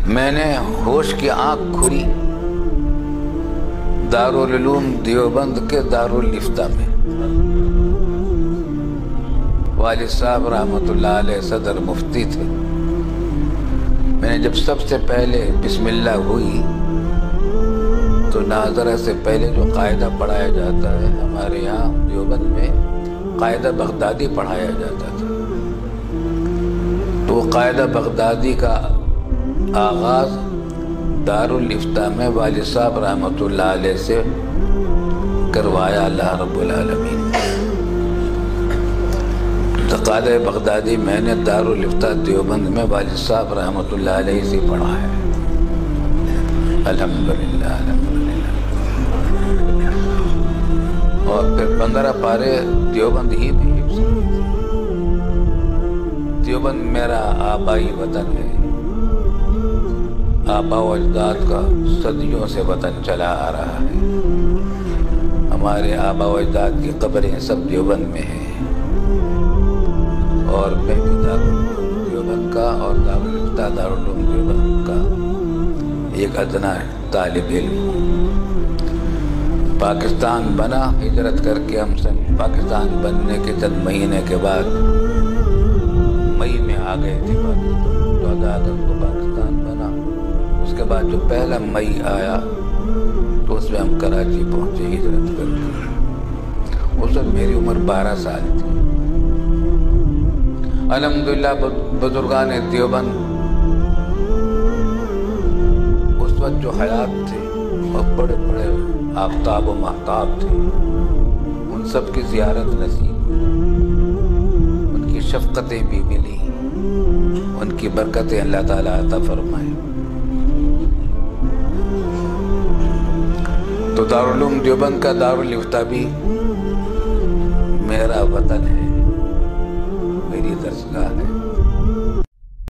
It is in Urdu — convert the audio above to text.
میں نے ہوش کی آنکھ کھلی دارالعلوم دیوبند کے دارالفتہ میں۔ والد صاحب رحمۃ اللہ علیہ صدر مفتی تھے۔ میں نے جب سب سے پہلے بسم اللہ ہوئی تو ناظرہ سے پہلے جو قاعدہ پڑھایا جاتا ہے ہمارے یہاں دیوبند میں قاعدہ بغدادی پڑھایا جاتا تھا، تو قاعدہ بغدادی کا آغاز دارالفتہ میں والد صاحب رحمۃ اللہ علیہ سے کروایا اللہ رب العالمین۔ قاعدہ بغدادی میں نے دارالفتہ دیوبند میں والد صاحب رحمۃ اللہ علیہ سے پڑھا ہے، الحمدللہ الحمدللہ۔ اور پھر 15 پارے دیوبند ہی میں حفظ کیے تھے۔ دیوبند میرا آبائی وطن ہے، آبا و اجداد کا صدیوں سے وطن چلا آ رہا ہے۔ ہمارے آبا و اجداد کی قبریں سب دیوبند میں ہیں، اور میں بھی دارالعلوم دیوبند کا اور دارالفتہ دارالعلوم دیوبند کا ایک ادنا طالب علم ہوں۔ پاکستان بنا، ہجرت کر کے ہم سب پاکستان بننے کے چند مہینے کے بعد مئی میں آ گئے تھے پاکستان، 14 اگست کو پاکستان بنا۔ اس کے بعد جو پہلا مئی آیا تو اس میں ہم کراچی پہنچے ہجرت کر کے۔ اس وقت میری عمر 12 سال تھی۔ الحمدللہ بزرگان دیوبند اس وقت جو حیات تھے اور بڑے بڑے آفتاب و مہتاب تھے، ان سب کی زیارت نصیب ہوئی، ان کی شفقتیں بھی ملی، ان کی برکتیں اللہ تعالیٰ عطا فرمائے۔ تو دارالعلوم دیوبند کا دارالفتہ بھی میرا وطن ہے۔